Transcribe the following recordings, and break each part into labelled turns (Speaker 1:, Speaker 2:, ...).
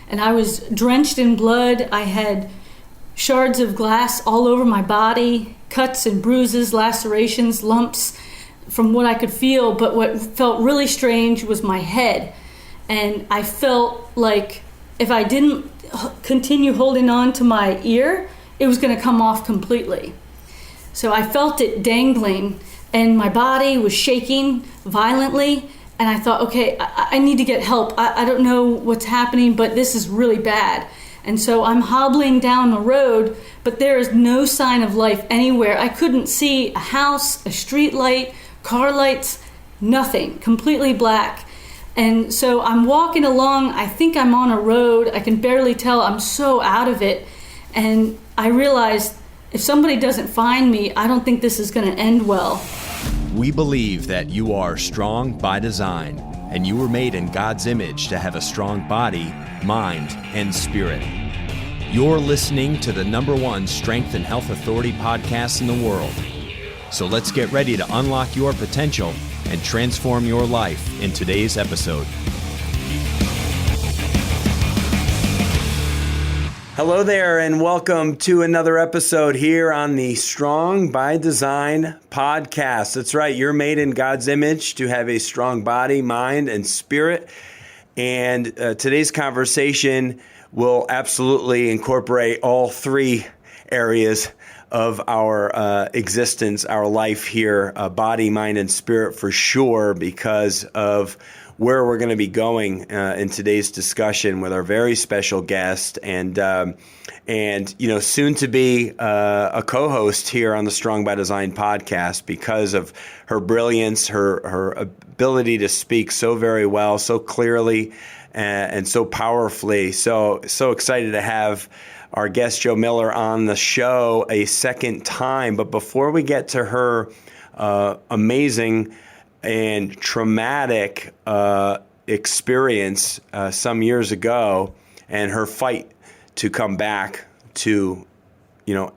Speaker 1: and I was drenched in blood. I had shards of glass all over my body, cuts and bruises, lacerations, lumps from what I could feel. But what felt really strange was my head. And I felt like if I didn't continue holding on to my ear, it was going to come off completely. So I felt it dangling, and my body was shaking violently. And I thought, okay, I need to get help. I don't know what's happening, but this is really bad. And so I'm hobbling down the road, but there is no sign of life anywhere. I couldn't see a house, a street light, car lights, nothing, completely black. And so I'm walking along, I think I'm on a road, I can barely tell, I'm so out of it. And I realized if somebody doesn't find me, I don't think this is going to end well.
Speaker 2: We believe that you are strong by design, and you were made in God's image to have a strong body, mind, and spirit. You're listening to the #1 Strength and Health Authority podcast in the world. So let's get ready to unlock your potential and transform your life in today's episode.
Speaker 3: Hello there, and welcome to another episode here on the Strong by Design podcast. That's right, you're made in God's image to have a strong body, mind, and spirit. And today's conversation will absolutely incorporate all three areas of our existence, our life here, body, mind, and spirit for sure, because of where we're going to be going in today's discussion with our very special guest and soon to be a co-host here on the Strong by Design podcast because of her brilliance, her ability to speak so very well, so clearly, and so powerfully. So excited to have our guest Jo Miller on the show a second time. But before we get to her amazing and traumatic experience some years ago and her fight to come back to,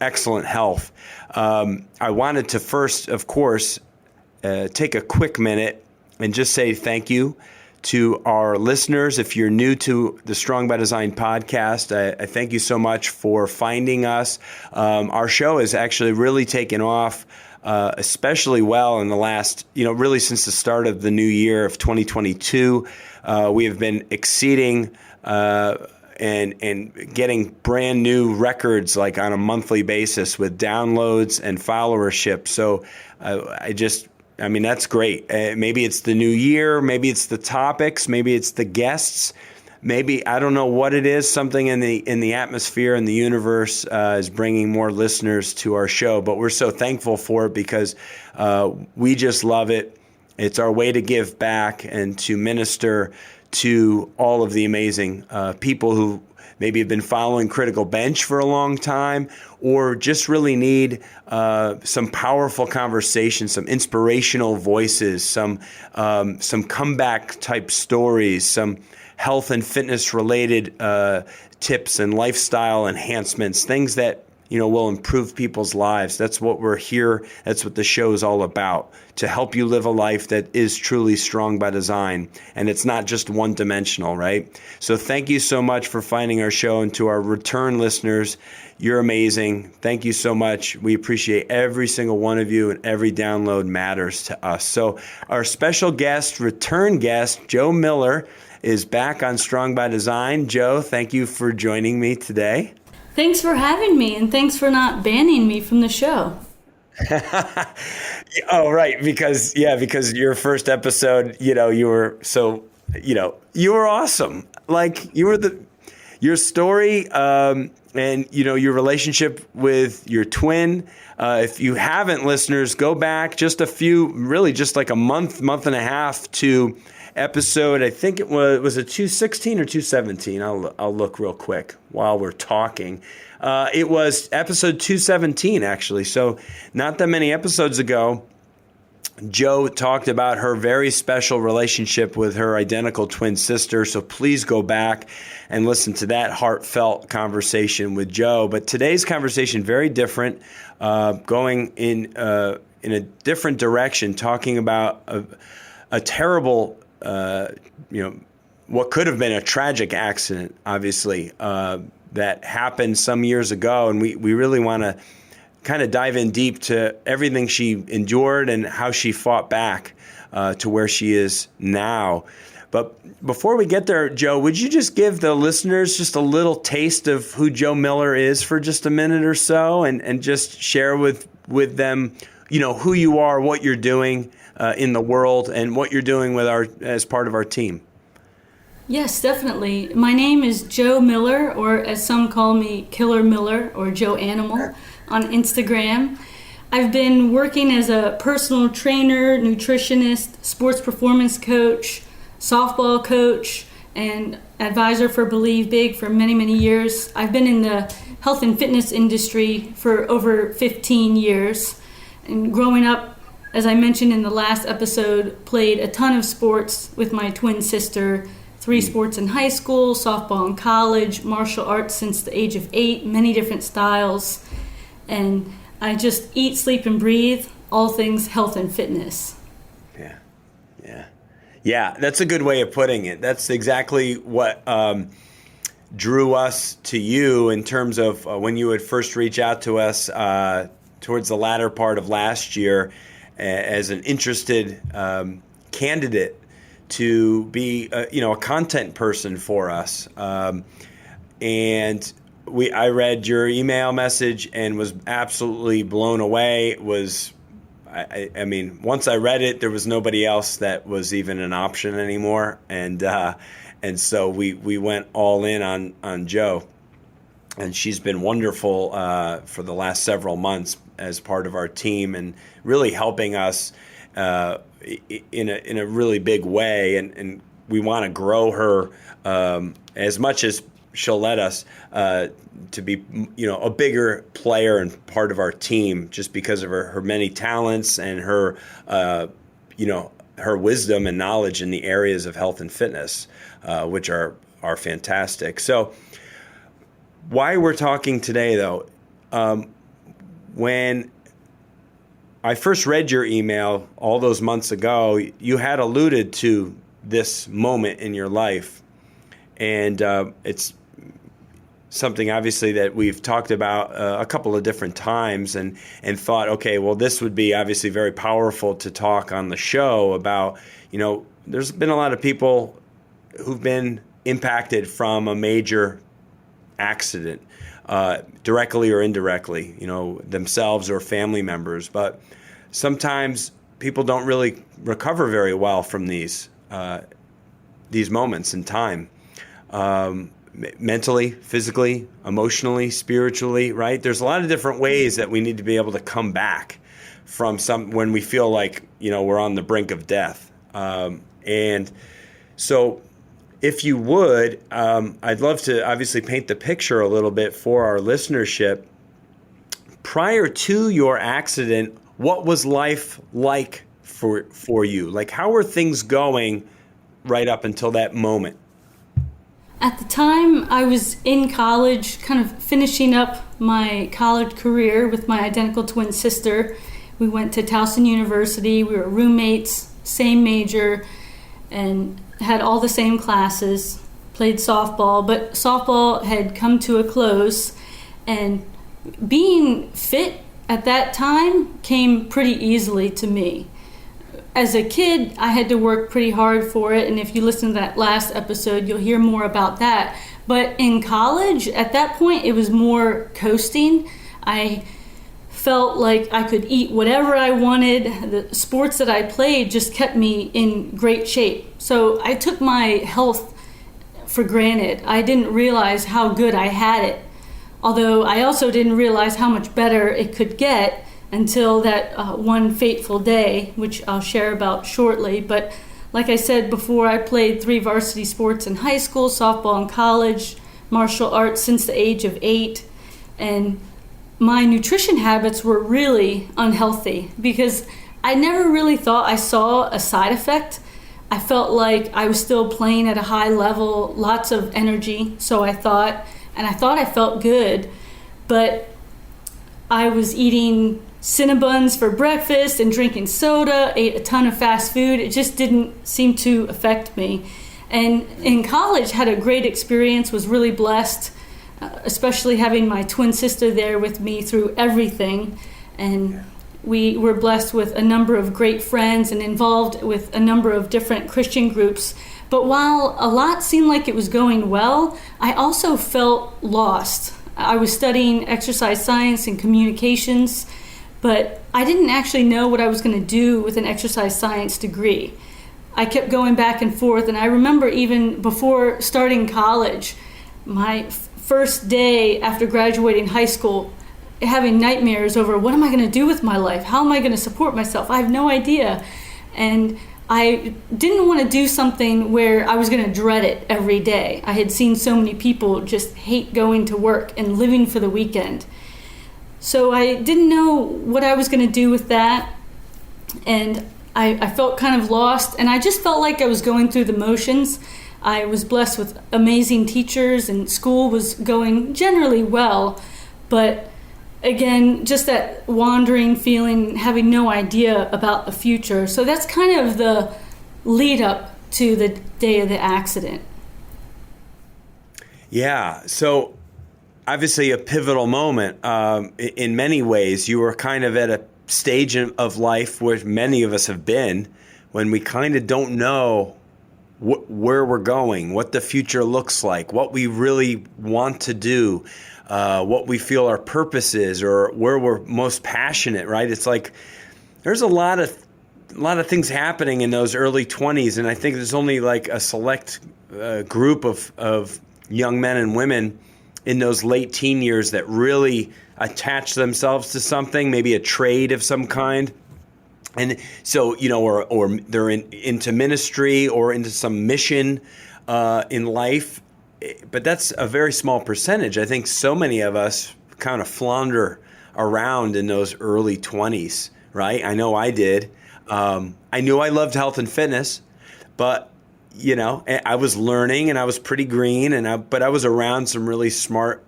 Speaker 3: excellent health, I wanted to first, of course, take a quick minute and just say thank you to our listeners. If you're new to the Strong by Design podcast, I thank you so much for finding us. Our show has actually really taken off, especially well in the last, really since the start of the new year of 2022. We have been exceeding and getting brand new records like on a monthly basis with downloads and followership. So that's great. Maybe it's the new year, maybe it's the topics, maybe it's the guests, maybe, I don't know what it is, something in the atmosphere and the universe is bringing more listeners to our show. But we're so thankful for it because we just love it. It's our way to give back and to minister to all of the amazing people who maybe have been following Critical Bench for a long time, or just really need some powerful conversations, some inspirational voices, some comeback type stories, some health and fitness related tips and lifestyle enhancements, things that will improve people's lives. That's what we're here. That's what the show is all about, to help you live a life that is truly strong by design. And it's not just one-dimensional, right? So thank you so much for finding our show. And to our return listeners, you're amazing. Thank you so much. We appreciate every single one of you, and every download matters to us. So our special guest, return guest, Jo Miller, is back on Strong by Design. Jo, thank you for joining me today.
Speaker 1: Thanks for having me, and thanks for not banning me from the show.
Speaker 3: Oh, right. Because your first episode, you were so, you were awesome. Like your story, and, your relationship with your twin. If you haven't, listeners, go back just like a month and a half to episode, I think it was it 216 or 217? I'll look real quick while we're talking. It was episode 217, actually. So not that many episodes ago, Jo talked about her very special relationship with her identical twin sister. So please go back and listen to that heartfelt conversation with Jo. But today's conversation, very different, going in a different direction, talking about a terrible what could have been a tragic accident, obviously, that happened some years ago. And we really want to kind of dive in deep to everything she endured and how she fought back to where she is now. But before we get there, Joe, would you just give the listeners just a little taste of who Joe Miller is for just a minute or so, and just share with them, who you are, what you're doing in the world, and what you're doing as part of our team?
Speaker 1: Yes, definitely. My name is Joe Miller, or as some call me, Killer Miller, or Joe Animal, on Instagram. I've been working as a personal trainer, nutritionist, sports performance coach, softball coach, and advisor for Believe Big for many, many years. I've been in the health and fitness industry for over 15 years. And growing up, as I mentioned in the last episode, played a ton of sports with my twin sister, 3 sports in high school, softball in college, martial arts since the age of 8, many different styles. And I just eat, sleep, and breathe all things health and fitness.
Speaker 3: Yeah, that's a good way of putting it. That's exactly what drew us to you in terms of when you would first reach out to us towards the latter part of last year as an interested candidate to be a content person for us. And I read your email message and was absolutely blown away. I mean, once I read it, there was nobody else that was even an option anymore, and so we went all in on Joe, and she's been wonderful for the last several months as part of our team and really helping us in a really big way, and we want to grow her as much as she'll let us to be, a bigger player and part of our team, just because of her many talents and her, her wisdom and knowledge in the areas of health and fitness, which are fantastic. So, why we're talking today, though, when I first read your email all those months ago, you had alluded to this moment in your life, and it's something obviously that we've talked about a couple of different times, and thought, okay, well, this would be obviously very powerful to talk on the show about. There's been a lot of people who've been impacted from a major accident, directly or indirectly, themselves or family members. But sometimes people don't really recover very well from these moments in time. Mentally, physically, emotionally, spiritually, right? There's a lot of different ways that we need to be able to come back from when we feel like, we're on the brink of death. And so if you would, I'd love to obviously paint the picture a little bit for our listenership. Prior to your accident, what was life like for you? Like, how were things going right up until that moment?
Speaker 1: At the time, I was in college, kind of finishing up my college career with my identical twin sister. We went to Towson University. We were roommates, same major, and had all the same classes, played softball. But softball had come to a close, and being fit at that time came pretty easily to me. As a kid, I had to work pretty hard for it, and if you listen to that last episode, you'll hear more about that. But in college, at that point, it was more coasting. I felt like I could eat whatever I wanted. The sports that I played just kept me in great shape. So I took my health for granted. I didn't realize how good I had it, although I also didn't realize how much better it could get until that one fateful day, which I'll share about shortly. But like I said before, I played 3 varsity sports in high school, softball in college, martial arts since the age of 8. And my nutrition habits were really unhealthy because I never really thought I saw a side effect. I felt like I was still playing at a high level, lots of energy, so I thought I felt good. But I was eating Cinnabons for breakfast and drinking soda, ate a ton of fast food. It just didn't seem to affect me. And in college, had a great experience, was really blessed, especially having my twin sister there with me through everything. And we were blessed with a number of great friends and involved with a number of different Christian groups. But while a lot seemed like it was going well, I also felt lost. I was studying exercise science and communications, but I didn't actually know what I was going to do with an exercise science degree. I kept going back and forth, and I remember even before starting college, my first day after graduating high school, having nightmares over what am I going to do with my life? How am I going to support myself? I have no idea. And I didn't want to do something where I was going to dread it every day. I had seen so many people just hate going to work and living for the weekend. So I didn't know what I was going to do with that. And I felt kind of lost, and I just felt like I was going through the motions. I was blessed with amazing teachers, and school was going generally well. But again, just that wandering feeling, having no idea about the future. So that's kind of the lead up to the day of the accident.
Speaker 3: Yeah, so obviously a pivotal moment. In many ways, you were kind of at a stage of life where many of us have been, when we kind of don't know where we're going, what the future looks like, what we really want to do, what we feel our purpose is, or where we're most passionate, right? It's like there's a lot of things happening in those early 20s, and I think there's only like a select group of young men and women in those late teen years that really attach themselves to something, maybe a trade of some kind. And so, or they're into ministry or into some mission in life. But that's a very small percentage. I think so many of us kind of flounder around in those early 20s, right? I know I did. I knew I loved health and fitness, but I was learning and I was pretty green, but I was around some really smart,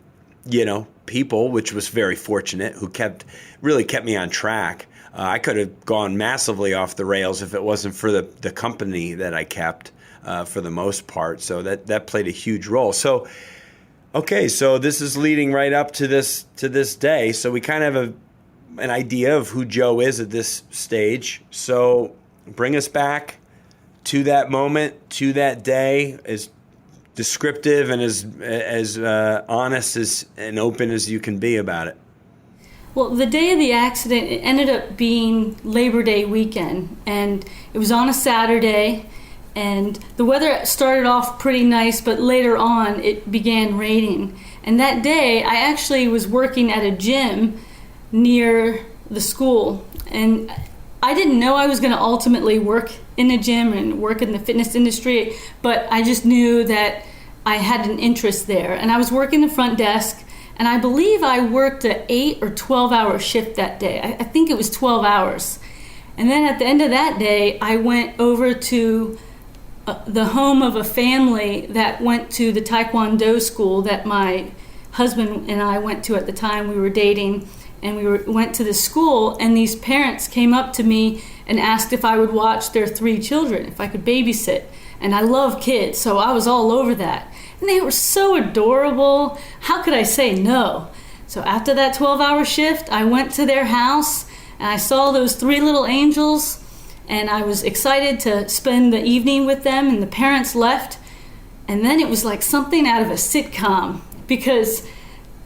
Speaker 3: people, which was very fortunate, who really kept me on track. I could have gone massively off the rails if it wasn't for the company that I kept for the most part. So that played a huge role. So, okay, so this is leading right up to this day. So we kind of have an idea of who Joe is at this stage. So bring us back to that moment, to that day, as descriptive and as honest and open as you can be about it.
Speaker 1: Well, the day of the accident, it ended up being Labor Day weekend, and it was on a Saturday, and the weather started off pretty nice, but later on it began raining. And that day, I actually was working at a gym near the school, and I didn't know I was going to ultimately work in a gym and work in the fitness industry, but I just knew that I had an interest there. And I was working the front desk, and I believe I worked an 8 or 12-hour shift that day. I think it was 12 hours. And then at the end of that day, I went over to the home of a family that went to the Taekwondo school that my husband and I went to at the time we were dating. And we went to the school, and these parents came up to me and asked if I would watch their 3 children, if I could babysit. And I love kids, so I was all over that. And they were so adorable. How could I say no? So after that 12-hour shift, I went to their house, and I saw those 3 little angels, and I was excited to spend the evening with them, and the parents left. And then it was like something out of a sitcom, because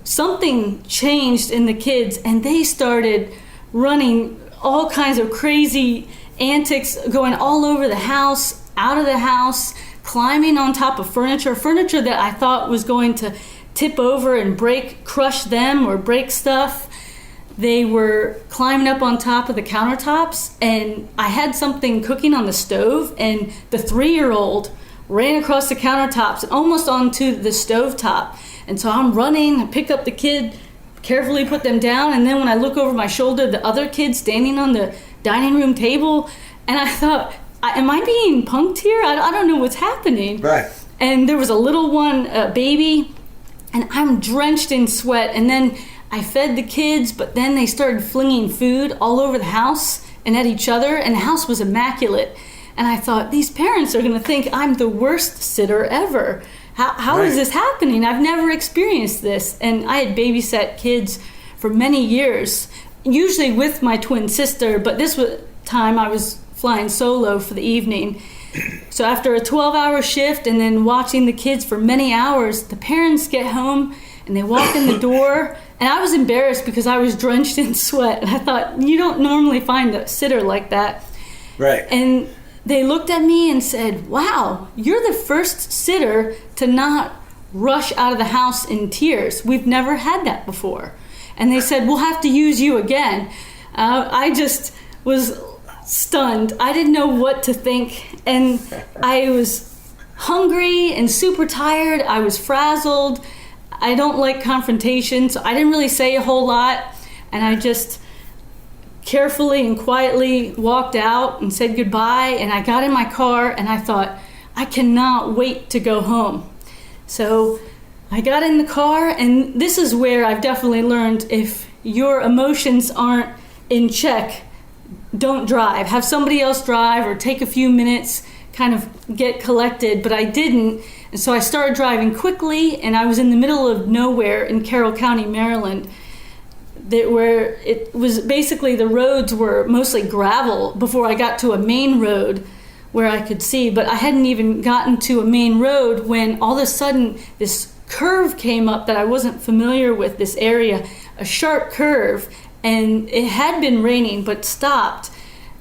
Speaker 1: something changed in the kids, and they started running all kinds of crazy antics, going all over the house, out of the house, climbing on top of furniture that I thought was going to tip over and crush them or break stuff. They were climbing up on top of the countertops, and I had something cooking on the stove, and the 3-year-old ran across the countertops and almost onto the stovetop. And so I'm running, I pick up the kid, carefully put them down, and then when I look over my shoulder, the other kid standing on the dining room table, and I thought, am I being punked here? I don't know what's happening.
Speaker 3: Right.
Speaker 1: And there was a little one, a baby, and I'm drenched in sweat, and then I fed the kids, but then they started flinging food all over the house and at each other, and the house was immaculate. And I thought, these parents are going to think I'm the worst sitter ever. How
Speaker 3: Right.
Speaker 1: is this happening? I've never experienced this. And I had babysat kids for many years, usually with my twin sister, but this time I was flying solo for the evening. So after a 12-hour shift and then watching the kids for many hours, the parents get home and they walk in the door, and I was embarrassed because I was drenched in sweat. And I thought, you don't normally find a sitter like that.
Speaker 3: Right.
Speaker 1: And they looked at me and said, wow, you're the first sitter to not rush out of the house in tears. We've never had that before. And they said, we'll have to use you again. I just was stunned. I didn't know what to think. And I was hungry and super tired. I was frazzled. I don't like confrontation, so I didn't really say a whole lot. And I just carefully and quietly walked out and said goodbye. And I got in my car and I thought, I cannot wait to go home. So I got in the car, and this is where I've definitely learned, if your emotions aren't in check, don't drive. Have somebody else drive or take a few minutes, kind of get collected. But I didn't, and so I started driving quickly, and I was in the middle of nowhere in Carroll County, Maryland, where it was basically the roads were mostly gravel before I got to a main road where I could see. But I hadn't even gotten to a main road when all of a sudden this curve came up that I wasn't familiar with, this area, a sharp curve, and it had been raining but stopped.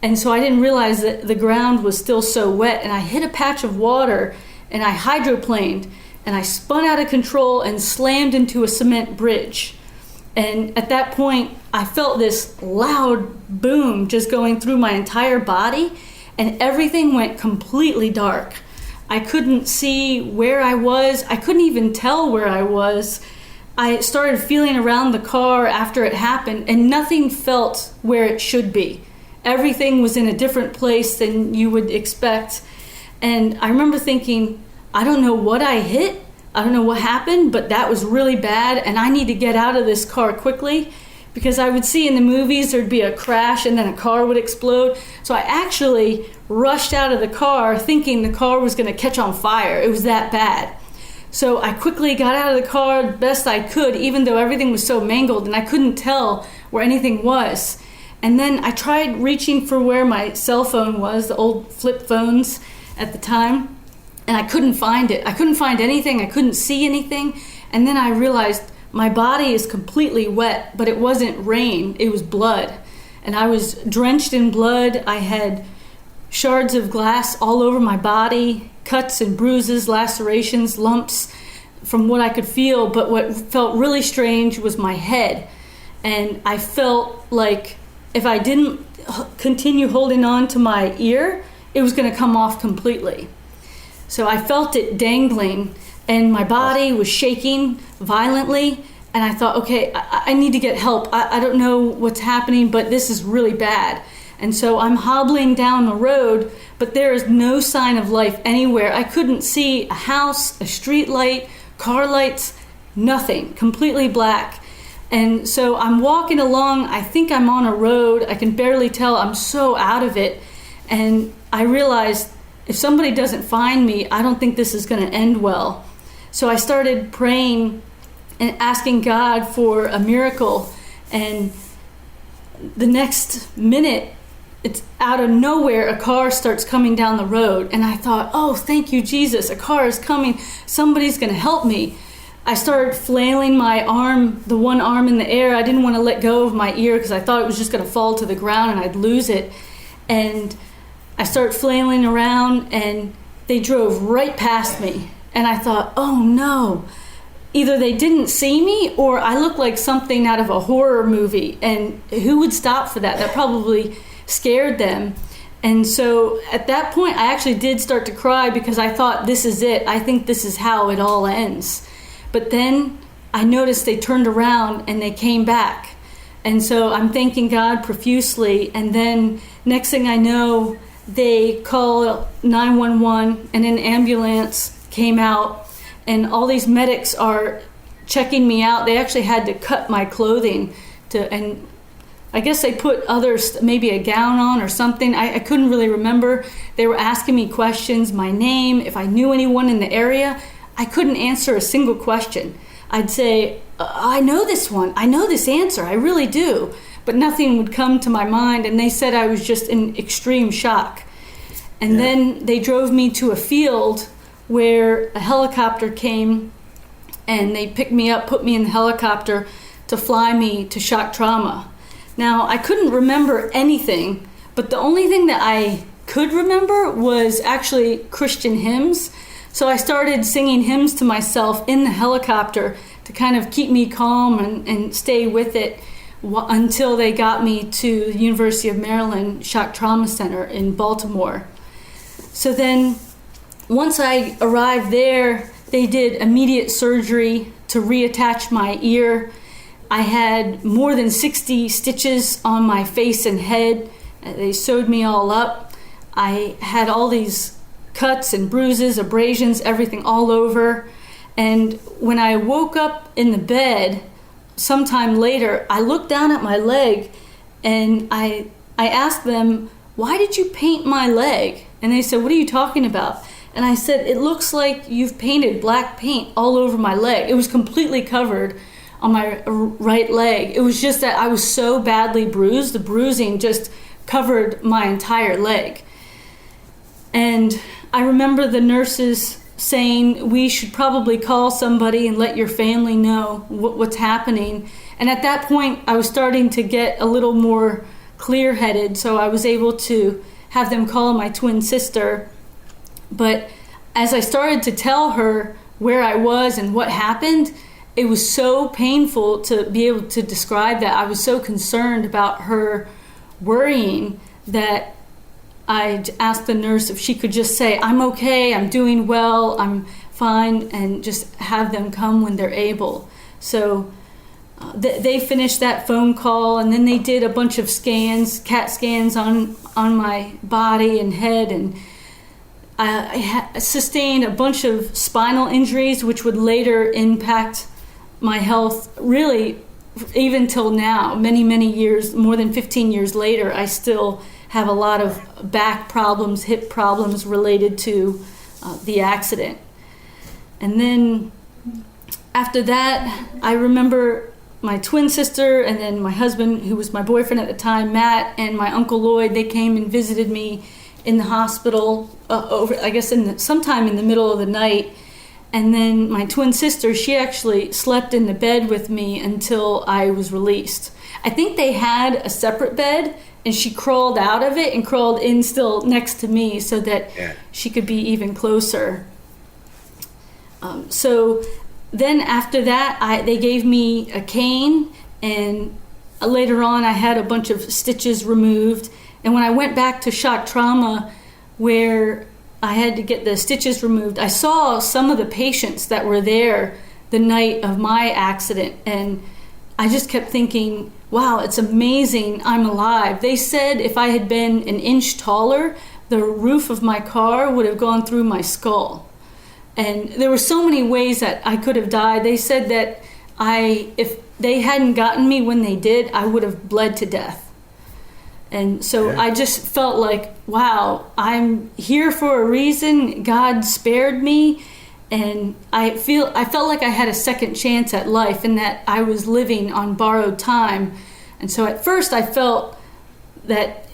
Speaker 1: And so I didn't realize that the ground was still so wet, and I hit a patch of water and I hydroplaned and I spun out of control and slammed into a cement bridge. And at that point I felt this loud boom just going through my entire body, and everything went completely dark. I couldn't see where I was. I couldn't even tell where I was. I started feeling around the car after it happened, and nothing felt where it should be. Everything was in a different place than you would expect. And I remember thinking, I don't know what I hit. I don't know what happened, but that was really bad, and I need to get out of this car quickly, because I would see in the movies there'd be a crash and then a car would explode. So I actually rushed out of the car thinking the car was going to catch on fire. It was that bad. So I quickly got out of the car the best I could, even though everything was so mangled and I couldn't tell where anything was. And then I tried reaching for where my cell phone was, the old flip phones at the time, and I couldn't find it. I couldn't find anything. I couldn't see anything. And then I realized my body is completely wet, but it wasn't rain, it was blood. And I was drenched in blood. I had shards of glass all over my body, cuts and bruises, lacerations, lumps from what I could feel. But what felt really strange was my head. And I felt like if I didn't continue holding on to my ear, it was going to come off completely. So I felt it dangling, and my body was shaking violently. And I thought, okay, I need to get help. I don't know what's happening, but this is really bad. And so I'm hobbling down the road, but there is no sign of life anywhere. I couldn't see a house, a street light, car lights, nothing, completely black. And so I'm walking along. I think I'm on a road. I can barely tell. I'm so out of it. And I realized if somebody doesn't find me, I don't think this is going to end well. So I started praying and asking God for a miracle. And the next minute, it's out of nowhere, a car starts coming down the road. And I thought, oh, thank you, Jesus. A car is coming. Somebody's going to help me. I started flailing my arm, the one arm in the air. I didn't want to let go of my ear because I thought it was just going to fall to the ground and I'd lose it. And I started flailing around, and they drove right past me. And I thought, oh no. Either they didn't see me or I looked like something out of a horror movie. And who would stop for that? That probably scared them. And so at that point, I actually did start to cry because I thought, this is it. I think this is how it all ends. But then I noticed they turned around and they came back. And so I'm thanking God profusely. And then next thing I know, they call 911 and an ambulance came out, and all these medics are checking me out. They actually had to cut my clothing and I guess they put maybe a gown on or something. I couldn't really remember. They were asking me questions, my name, if I knew anyone in the area. I couldn't answer a single question. I'd say, I know this one. I know this answer. I really do. But nothing would come to my mind, and they said I was just in extreme shock. And then they drove me to a field where a helicopter came, and they picked me up, put me in the helicopter to fly me to shock trauma. Now, I couldn't remember anything, but the only thing that I could remember was actually Christian hymns. So I started singing hymns to myself in the helicopter to kind of keep me calm and stay with it until they got me to the University of Maryland Shock Trauma Center in Baltimore. So then, once I arrived there, they did immediate surgery to reattach my ear. I had more than 60 stitches on my face and head. They sewed me all up. I had all these cuts and bruises, abrasions, everything all over. And when I woke up in the bed sometime later, I looked down at my leg and I asked them, "Why did you paint my leg?" And they said, "What are you talking about?" And I said, "It looks like you've painted black paint all over my leg." It was completely covered on my right leg. It was just that I was so badly bruised. The bruising just covered my entire leg. And I remember the nurses saying, "We should probably call somebody and let your family know what's happening." And at that point, I was starting to get a little more clear-headed, so I was able to have them call my twin sister. But as I started to tell her where I was and what happened, it was so painful to be able to describe that. I was so concerned about her worrying that I asked the nurse if she could just say, "I'm okay, I'm doing well, I'm fine," and just have them come when they're able. So they finished that phone call, and then they did a bunch of scans, CAT scans on my body and head, and I sustained a bunch of spinal injuries, which would later impact my health, really, even till now, many years, more than 15 years later, I still have a lot of back problems, hip problems related to the accident. And then after that, I remember my twin sister and then my husband, who was my boyfriend at the time, Matt, and my Uncle Lloyd, they came and visited me in the hospital sometime in the middle of the night. And then my twin sister, she actually slept in the bed with me until I was released. I think they had a separate bed, and she crawled out of it and crawled in still next to me so that she could be even closer. So then after that, they gave me a cane, and later on I had a bunch of stitches removed. And when I went back to shock trauma, where I had to get the stitches removed, I saw some of the patients that were there the night of my accident, and I just kept thinking, wow, it's amazing I'm alive. They said if I had been an inch taller, the roof of my car would have gone through my skull. And there were so many ways that I could have died. They said that if they hadn't gotten me when they did, I would have bled to death. And so I just felt like, wow, I'm here for a reason. God spared me. And I felt like I had a second chance at life and that I was living on borrowed time. And so at first I felt that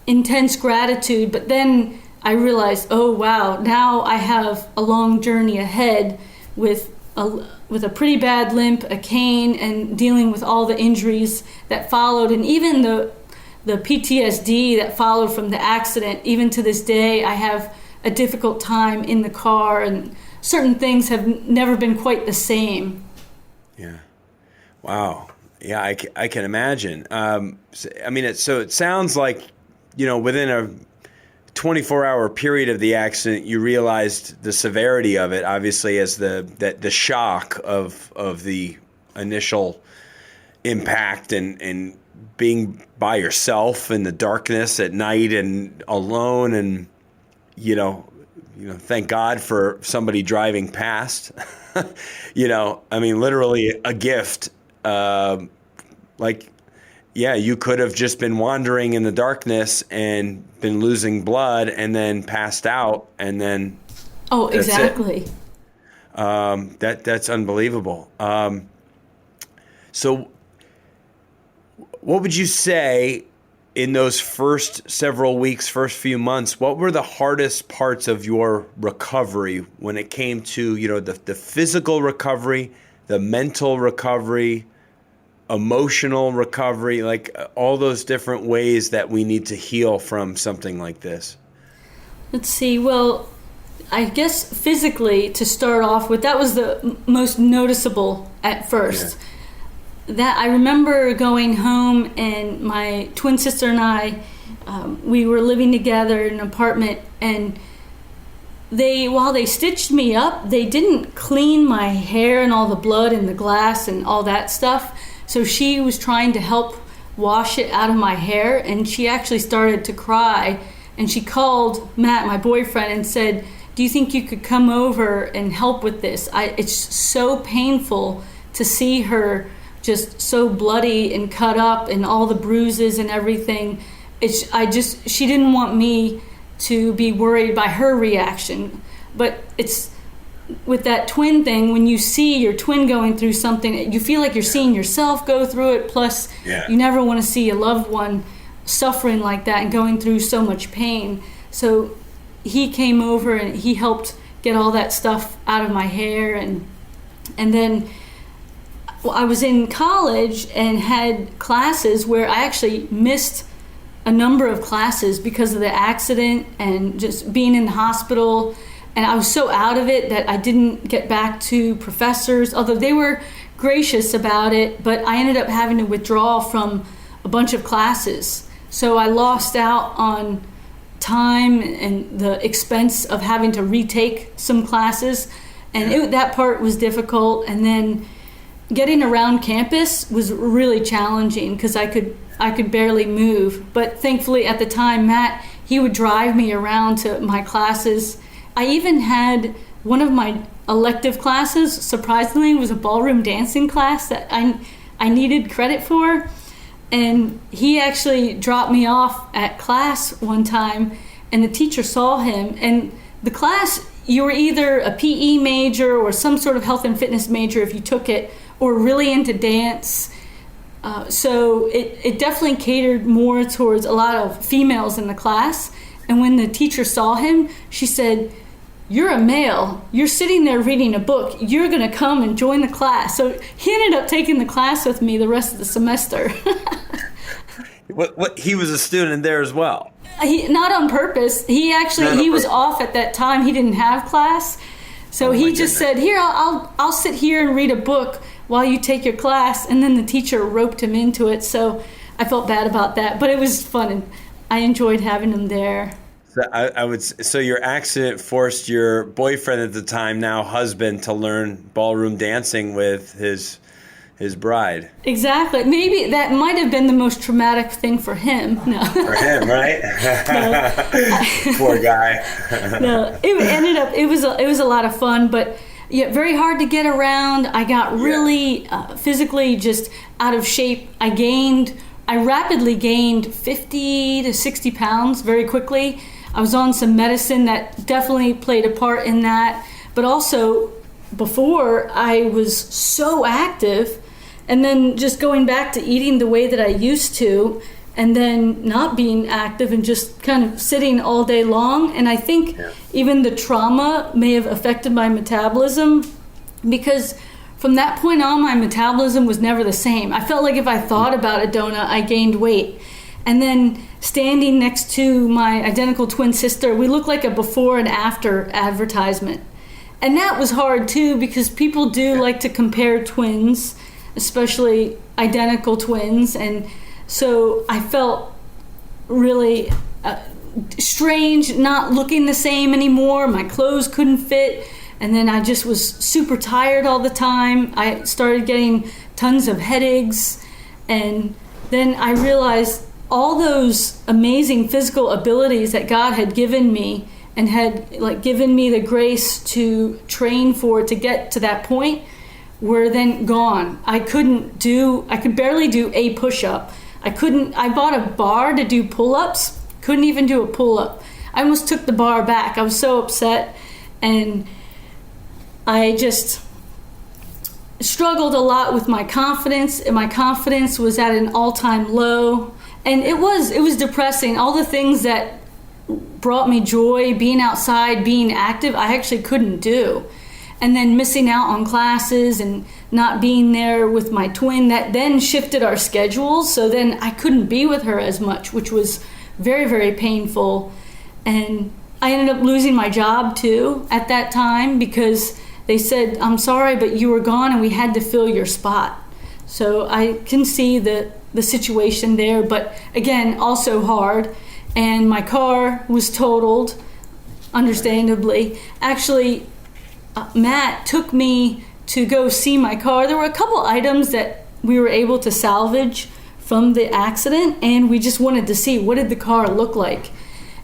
Speaker 1: intense gratitude, but then I realized, oh wow, now I have a long journey ahead with a pretty bad limp, a cane, and dealing with all the injuries that followed, and even the PTSD that followed from the accident. Even to this day, I have a difficult time in the car, and certain things have never been quite the same.
Speaker 3: Yeah. Wow. Yeah, I can imagine. So it sounds like, within a 24-hour period of the accident, you realized the severity of it, obviously, as the shock of the initial impact and being by yourself in the darkness at night and alone, and thank God for somebody driving past. Literally a gift. yeah, you could have just been wandering in the darkness and been losing blood and then passed out, and then
Speaker 1: exactly.
Speaker 3: That's unbelievable. So what would you say in those first several weeks, first few months, what were the hardest parts of your recovery when it came to, the physical recovery, the mental recovery, emotional recovery, like all those different ways that we need to heal from something like this?
Speaker 1: Let's see. Well, I guess physically, to start off with, that was the most noticeable at first. Yeah. That I remember going home, and my twin sister and I, we were living together in an apartment, and while they stitched me up, they didn't clean my hair and all the blood and the glass and all that stuff. So she was trying to help wash it out of my hair, and she actually started to cry, and she called Matt, my boyfriend, and said, "Do you think you could come over and help with this? It's so painful to see her just so bloody and cut up and all the bruises and everything." She didn't want me to be worried by her reaction. But it's with that twin thing, when you see your twin going through something, you feel like you're seeing yourself go through it. Plus, you never want to see a loved one suffering like that and going through so much pain. So he came over and he helped get all that stuff out of my hair. And then I was in college and had classes where I actually missed a number of classes because of the accident and just being in the hospital. And I was so out of it that I didn't get back to professors, although they were gracious about it, but I ended up having to withdraw from a bunch of classes. So I lost out on time and the expense of having to retake some classes. And that part was difficult. And then getting around campus was really challenging because I could barely move. But thankfully at the time, Matt, he would drive me around to my classes. I even had one of my elective classes, surprisingly, was a ballroom dancing class that I needed credit for. And he actually dropped me off at class one time, and the teacher saw him. And the class, you were either a PE major or some sort of health and fitness major if you took it, or really into dance. So it definitely catered more towards a lot of females in the class. And when the teacher saw him, she said, "You're a male. You're sitting there reading a book. You're going to come and join the class." So he ended up taking the class with me the rest of the semester.
Speaker 3: What? He was a student there as well?
Speaker 1: Not on purpose. He was off at that time. He didn't have class. So he just said, "Here, I'll sit here and read a book while you take your class." And then the teacher roped him into it. So I felt bad about that, but it was fun, and I enjoyed having him there.
Speaker 3: So your accident forced your boyfriend at the time, now husband, to learn ballroom dancing with his bride.
Speaker 1: Exactly. Maybe that might have been the most traumatic thing for him. No.
Speaker 3: For him, right? Poor guy.
Speaker 1: No, it was a lot of fun, but very hard to get around. I got really physically just out of shape. I rapidly gained 50 to 60 pounds very quickly. I was on some medicine that definitely played a part in that. But also, before, I was so active, and then just going back to eating the way that I used to, and then not being active and just kind of sitting all day long. And I think even the trauma may have affected my metabolism, because from that point on, my metabolism was never the same. I felt like if I thought about a donut, I gained weight. And then standing next to my identical twin sister, we looked like a before and after advertisement. And that was hard too, because people do like to compare twins, especially identical twins. And so I felt really strange not looking the same anymore. My clothes couldn't fit. And then I just was super tired all the time. I started getting tons of headaches. And then I realized all those amazing physical abilities that God had given me and had given me the grace to train for to get to that point were then gone. I could barely do a push-up. I bought a bar to do pull-ups, couldn't even do a pull-up. I almost took the bar back. I was so upset, and I just struggled a lot with my confidence, and my confidence was at an all-time low. And it was depressing. All the things that brought me joy, being outside, being active, I actually couldn't do. And then missing out on classes and not being there with my twin, that then shifted our schedules. So then I couldn't be with her as much, which was very, very painful. And I ended up losing my job too at that time, because they said, I'm sorry, but you were gone and we had to fill your spot. So I can see the situation there, but again, also hard. And my car was totaled, understandably. Actually, Matt took me to go see my car. There were a couple items that we were able to salvage from the accident, and we just wanted to see what did the car look like.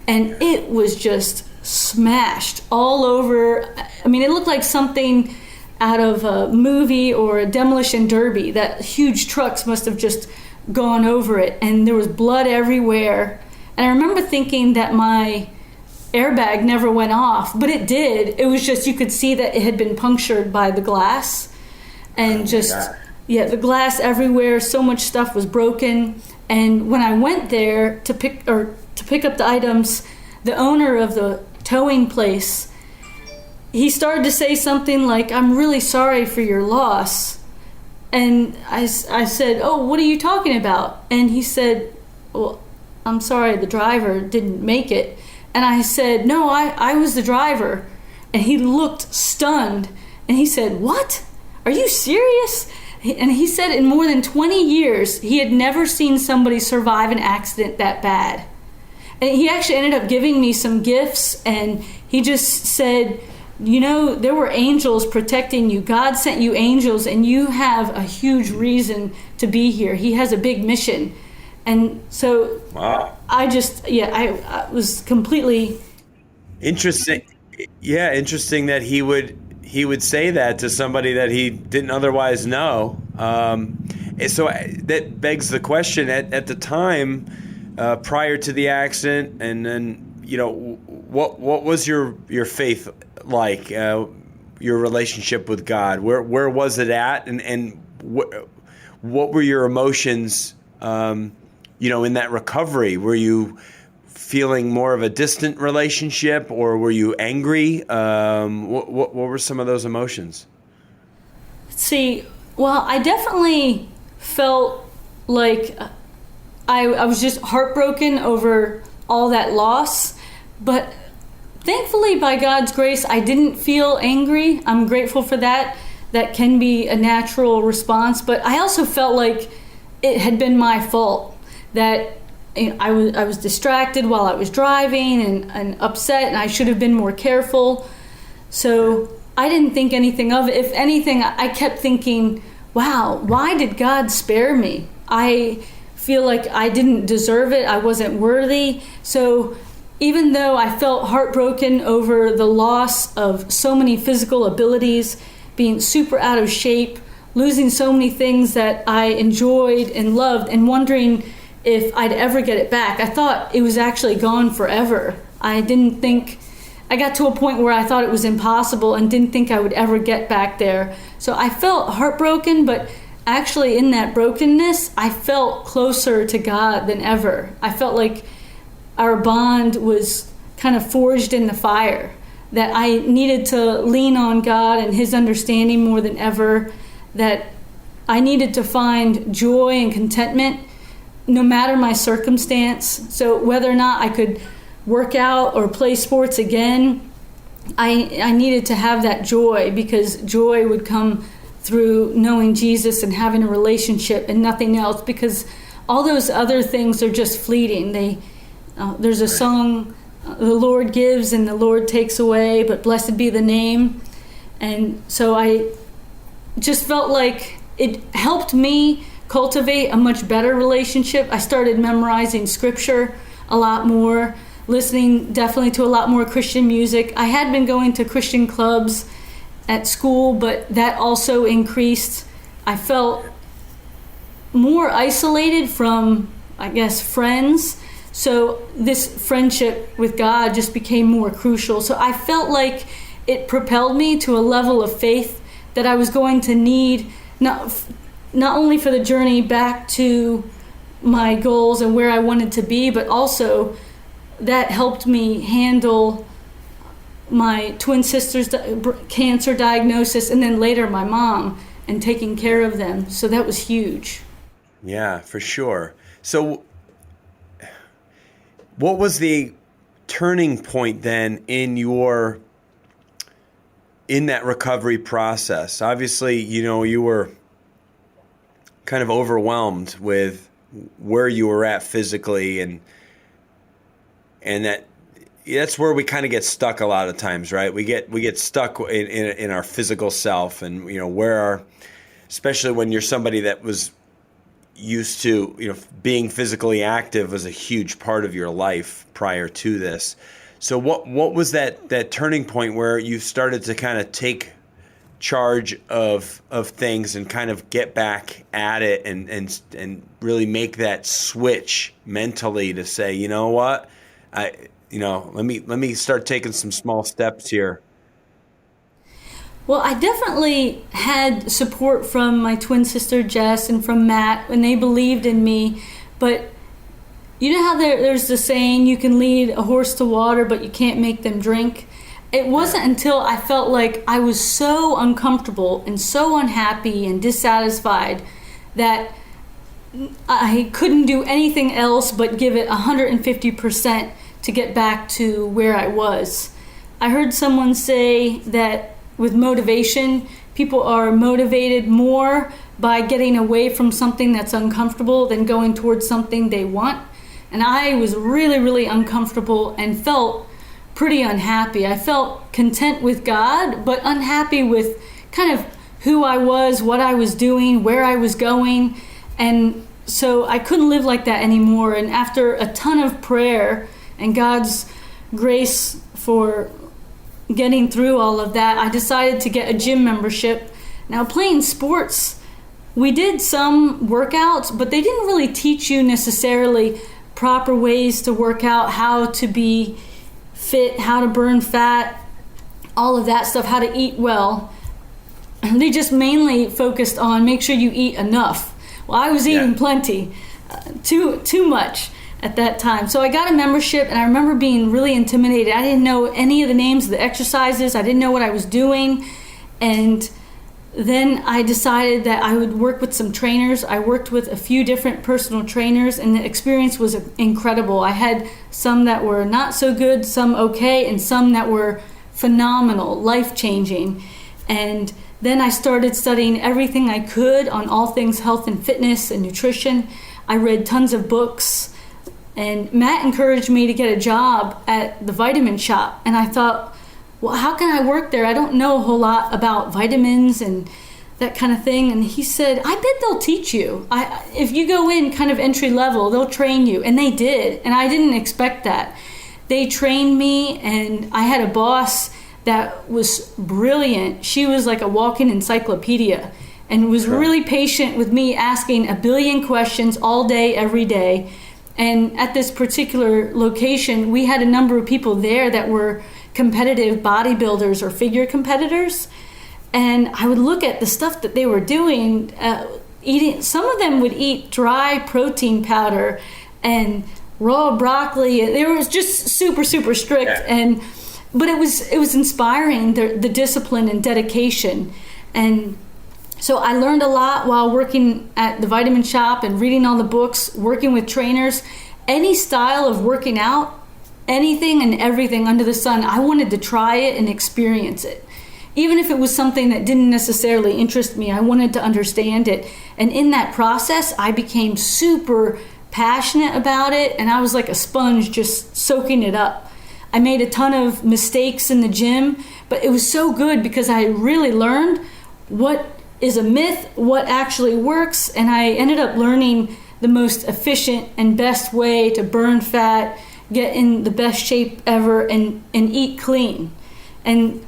Speaker 1: And it was just smashed all over. I mean, it looked like something out of a movie or a demolition derby. That huge trucks must have just gone over it, and there was blood everywhere. And I remember thinking that my airbag never went off, but it did. It was just, you could see that it had been punctured by the glass, and the glass everywhere. So much stuff was broken. And when I went there to pick up the items, the owner of the towing place, he started to say something like, I'm really sorry for your loss. And I said, oh, what are you talking about? And he said, well, I'm sorry, the driver didn't make it. And I said, no, I was the driver. And he looked stunned. And he said, what? Are you serious? And he said in more than 20 years, he had never seen somebody survive an accident that bad. And he actually ended up giving me some gifts. And he just said, you know, there were angels protecting you. God sent you angels, and you have a huge reason to be here. He has a big mission. And so wow. I was completely
Speaker 3: interesting. Yeah, interesting that he would say that to somebody that he didn't otherwise know. So that begs the question: at the time, prior to the accident, and then what was your faith like? Your relationship with God, where was it at, and what were your emotions? In that recovery, were you feeling more of a distant relationship, or were you angry? What were some of those emotions?
Speaker 1: See, well, I definitely felt like I was just heartbroken over all that loss. But thankfully, by God's grace, I didn't feel angry. I'm grateful for that. That can be a natural response. But I also felt like it had been my fault. That I was distracted while I was driving and upset, and I should have been more careful. So I didn't think anything of it. If anything, I kept thinking, wow, why did God spare me? I feel like I didn't deserve it. I wasn't worthy. So even though I felt heartbroken over the loss of so many physical abilities, being super out of shape, losing so many things that I enjoyed and loved, and wondering if I'd ever get it back. I thought it was actually gone forever. I got to a point where I thought it was impossible and didn't think I would ever get back there. So I felt heartbroken, but actually in that brokenness, I felt closer to God than ever. I felt like our bond was kind of forged in the fire, that I needed to lean on God and His understanding more than ever, that I needed to find joy and contentment no matter my circumstance. So whether or not I could work out or play sports again, I needed to have that joy, because joy would come through knowing Jesus and having a relationship and nothing else, because all those other things are just fleeting. There's a song, the Lord gives and the Lord takes away, but blessed be the name. And so I just felt like it helped me cultivate a much better relationship. I started memorizing scripture a lot more, listening definitely to a lot more Christian music. I had been going to Christian clubs at school, but that also increased. I felt more isolated from, I guess, friends. So this friendship with God just became more crucial. So I felt like it propelled me to a level of faith that I was going to need, not only for the journey back to my goals and where I wanted to be, but also that helped me handle my twin sister's cancer diagnosis, and then later my mom, and taking care of them. So that was huge.
Speaker 3: Yeah, for sure. So what was the turning point then in that recovery process? Obviously, you were kind of overwhelmed with where you were at physically, and that's where we kind of get stuck a lot of times, right? We get stuck in our physical self, and especially when you're somebody that was used to, being physically active was a huge part of your life prior to this. So what was that turning point where you started to kind of take charge of things and kind of get back at it and really make that switch mentally to say, you know what, let me start taking some small steps here?
Speaker 1: Well, I definitely had support from my twin sister Jess and from Matt when they believed in me. But you know how there's the saying, you can lead a horse to water, but you can't make them drink? It wasn't until I felt like I was so uncomfortable and so unhappy and dissatisfied that I couldn't do anything else but give it 150% to get back to where I was. I heard someone say that with motivation, people are motivated more by getting away from something that's uncomfortable than going towards something they want. And I was really, really uncomfortable and felt pretty unhappy. I felt content with God, but unhappy with kind of who I was, what I was doing, where I was going. And so I couldn't live like that anymore. And after a ton of prayer and God's grace for getting through all of that, I decided to get a gym membership. Now, playing sports, we did some workouts, but they didn't really teach you necessarily proper ways to work out, how to be fit, how to burn fat, all of that stuff, how to eat well. And they just mainly focused on make sure you eat enough. Well, I was eating plenty, too much at that time. So I got a membership, and I remember being really intimidated. I didn't know any of the names of the exercises. I didn't know what I was doing. And then I decided that I would work with some trainers. I worked with a few different personal trainers, and the experience was incredible. I had some that were not so good, some okay, and some that were phenomenal, life-changing. And then I started studying everything I could on all things health and fitness and nutrition. I read tons of books. And Matt encouraged me to get a job at the vitamin shop. And I thought, well, how can I work there? I don't know a whole lot about vitamins and that kind of thing. And he said, I bet they'll teach you. If you go in kind of entry level, they'll train you. And they did. And I didn't expect that. They trained me, and I had a boss that was brilliant. She was like a walking encyclopedia and was really patient with me, asking a billion questions all day, every day. And at this particular location, we had a number of people there that were competitive bodybuilders or figure competitors. And I would look at the stuff that they were doing, eating. Some of them would eat dry protein powder and raw broccoli. They were just super, super strict.
Speaker 3: Yeah.
Speaker 1: But it was inspiring, the discipline and dedication. And so I learned a lot while working at the vitamin shop and reading all the books, working with trainers. Any style of working out, anything and everything under the sun, I wanted to try it and experience it. Even if it was something that didn't necessarily interest me, I wanted to understand it. And in that process, I became super passionate about it, and I was like a sponge just soaking it up. I made a ton of mistakes in the gym, but it was so good because I really learned what is a myth, what actually works, and I ended up learning the most efficient and best way to burn fat, get in the best shape ever, and eat clean. And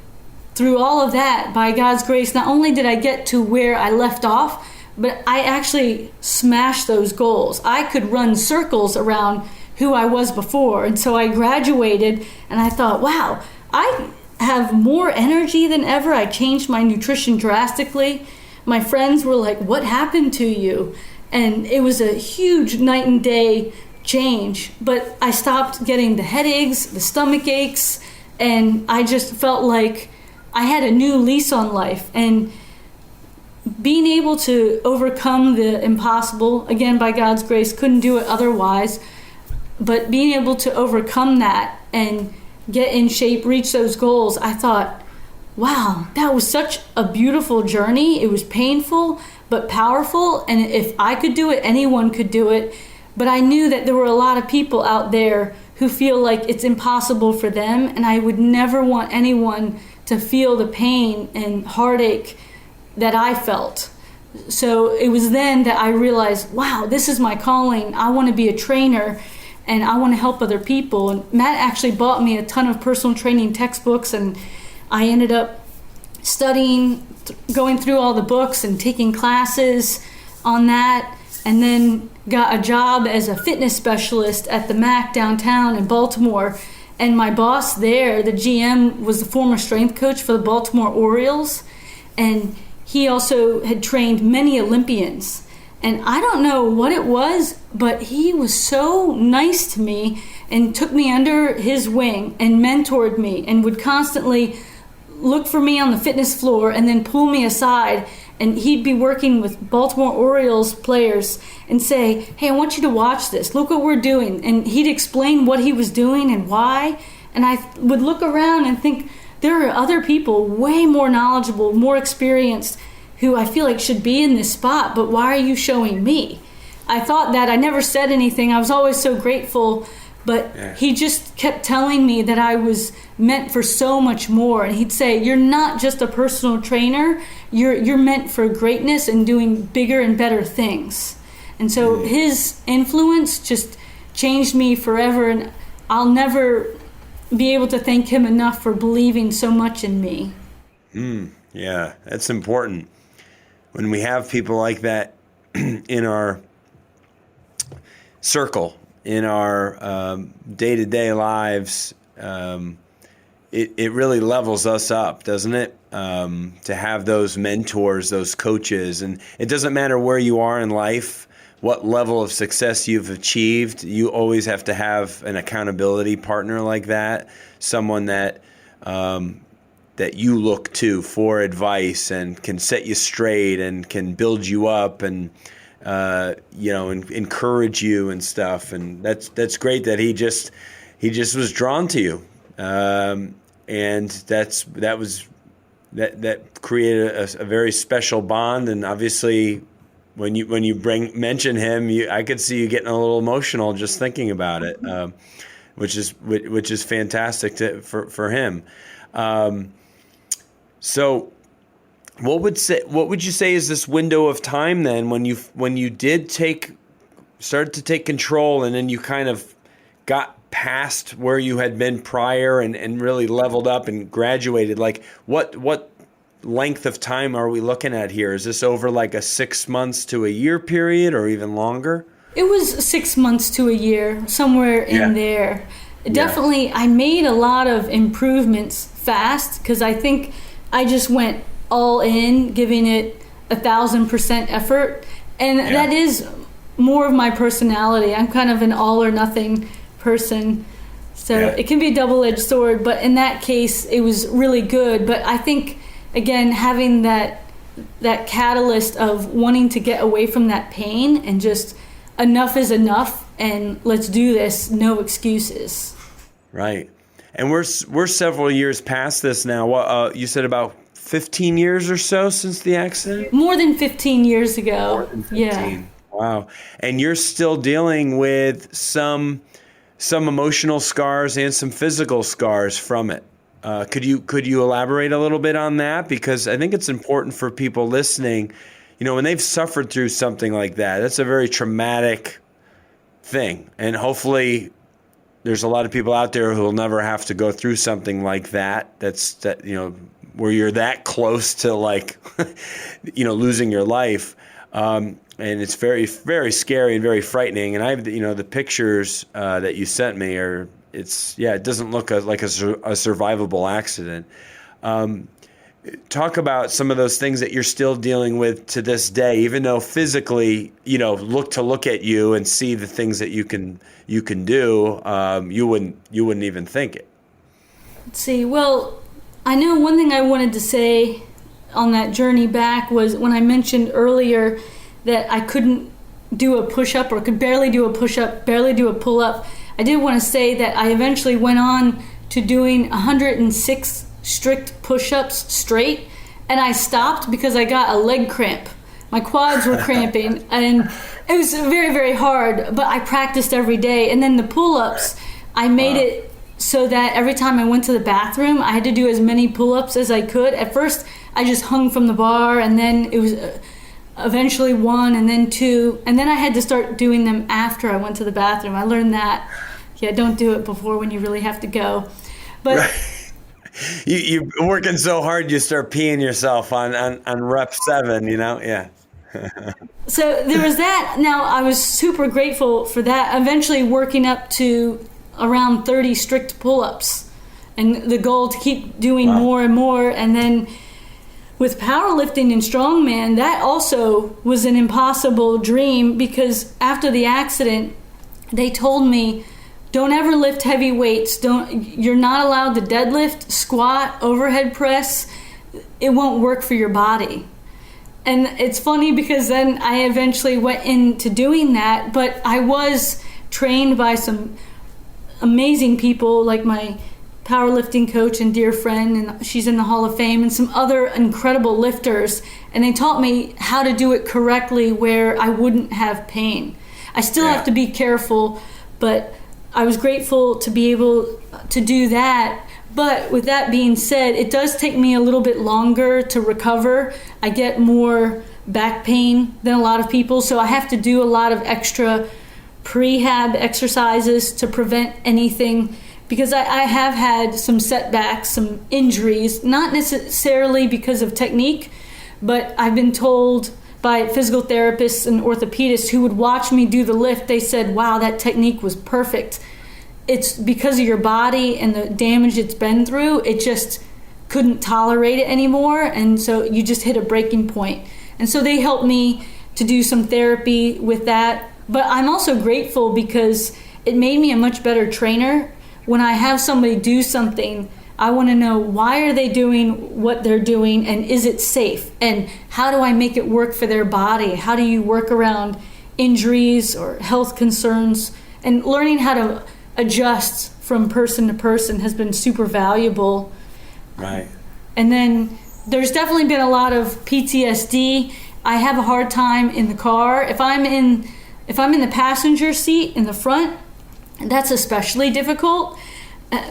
Speaker 1: through all of that, by God's grace, not only did I get to where I left off, but I actually smashed those goals. I could run circles around who I was before. And so I graduated and I thought, wow, I have more energy than ever. I changed my nutrition drastically. My friends were like, what happened to you? And it was a huge night and day change. But I stopped getting the headaches, the stomach aches, and I just felt like I had a new lease on life. And being able to overcome the impossible, again, by God's grace, couldn't do it otherwise, but being able to overcome that and get in shape, reach those goals, I thought, wow, that was such a beautiful journey. It was painful, but powerful. And if I could do it, anyone could do it. But I knew that there were a lot of people out there who feel like it's impossible for them. And I would never want anyone to feel the pain and heartache that I felt. So it was then that I realized, wow, this is my calling. I want to be a trainer and I want to help other people. And Matt actually bought me a ton of personal training textbooks, and I ended up studying, going through all the books and taking classes on that, and then got a job as a fitness specialist at the MAC downtown in Baltimore. And my boss there, the GM, was the former strength coach for the Baltimore Orioles, and he also had trained many Olympians. And I don't know what it was, but he was so nice to me and took me under his wing and mentored me and would constantly look for me on the fitness floor and then pull me aside. And he'd be working with Baltimore Orioles players and say, hey, I want you to watch this. Look what we're doing. And he'd explain what he was doing and why. And I would look around and think, there are other people way more knowledgeable, more experienced, who I feel like should be in this spot, but why are you showing me? I thought that. I never said anything. I was always so grateful, but he just kept telling me that I was meant for so much more. And he'd say, you're not just a personal trainer, you're meant for greatness and doing bigger and better things. And so his influence just changed me forever, and I'll never be able to thank him enough for believing so much in me.
Speaker 3: Yeah, that's important. When we have people like that in our circle, in our day-to-day lives, it really levels us up, doesn't it? To have those mentors, those coaches. And it doesn't matter where you are in life, what level of success you've achieved, you always have to have an accountability partner like that, someone that that you look to for advice and can set you straight and can build you up and and encourage you and stuff. And that's great that he just was drawn to you, and that created a very special bond. And obviously, when you mention him, I could see you getting a little emotional just thinking about it, which is fantastic for him. So what would you say is this window of time then when you did started to take control, and then you kind of got past where you had been prior and really leveled up and graduated? Like what length of time are we looking at here? Is this over like a 6 months to a year period, or even longer?
Speaker 1: It was 6 months to a year, somewhere in there. Definitely, I made a lot of improvements fast because I think I just went all in, giving it 1,000% effort. And that is more of my personality. I'm kind of an all or nothing person. So it can be a double-edged sword, but in that case, it was really good. But I think, again, having that catalyst of wanting to get away from that pain and just enough is enough and let's do this, no excuses.
Speaker 3: Right. And we're several years past this now. You said about 15 years or so since the accident?
Speaker 1: More than 15 years ago.
Speaker 3: More than 15. Wow. And you're still dealing with some emotional scars and some physical scars from it. Could you elaborate a little bit on that? Because I think it's important for people listening. When they've suffered through something like that, that's a very traumatic thing. And hopefully there's a lot of people out there who will never have to go through something like that. Where you're that close to losing your life. And it's very, very scary and very frightening. And the pictures that you sent me it doesn't look like a survivable accident. Talk about some of those things that you're still dealing with to this day, even though physically, look at you and see the things that you can do, you wouldn't even think it.
Speaker 1: Let's see. Well, I know one thing I wanted to say on that journey back was when I mentioned earlier that I couldn't do a push-up or could barely do a push-up, barely do a pull-up. I did want to say that I eventually went on to doing 106 strict push-ups straight, and I stopped because I got a leg cramp. My quads were cramping, and it was very, very hard, but I practiced every day. And then the pull-ups, I made it so that every time I went to the bathroom, I had to do as many pull-ups as I could. At first, I just hung from the bar, and then it was eventually 1 and then 2, and then I had to start doing them after I went to the bathroom. I learned that, don't do it before when you really have to go. But
Speaker 3: right. You're working so hard, you start peeing yourself on rep 7, yeah.
Speaker 1: So there was that. Now, I was super grateful for that, eventually working up to around 30 strict pull-ups, and the goal to keep doing more and more. And then with powerlifting and strongman, that also was an impossible dream, because after the accident, they told me, don't ever lift heavy weights. You're not allowed to deadlift, squat, overhead press. It won't work for your body. And it's funny because then I eventually went into doing that, but I was trained by some amazing people, like my powerlifting coach and dear friend, and she's in the Hall of Fame, and some other incredible lifters, and they taught me how to do it correctly where I wouldn't have pain. I still have to be careful, but I was grateful to be able to do that. But with that being said, it does take me a little bit longer to recover. I get more back pain than a lot of people, so I have to do a lot of extra prehab exercises to prevent anything, because I have had some setbacks, some injuries, not necessarily because of technique, but I've been told by physical therapists and orthopedists who would watch me do the lift, they said, wow, that technique was perfect. It's because of your body and the damage it's been through, it just couldn't tolerate it anymore, and so you just hit a breaking point. And so they helped me to do some therapy with that. But I'm also grateful because it made me a much better trainer. When I have somebody do something, I want to know, why are they doing what they're doing, and is it safe? And how do I make it work for their body? How do you work around injuries or health concerns? And learning how to adjust from person to person has been super valuable.
Speaker 3: Right.
Speaker 1: And then there's definitely been a lot of PTSD. I have a hard time in the car. If I'm in the passenger seat in the front, that's especially difficult.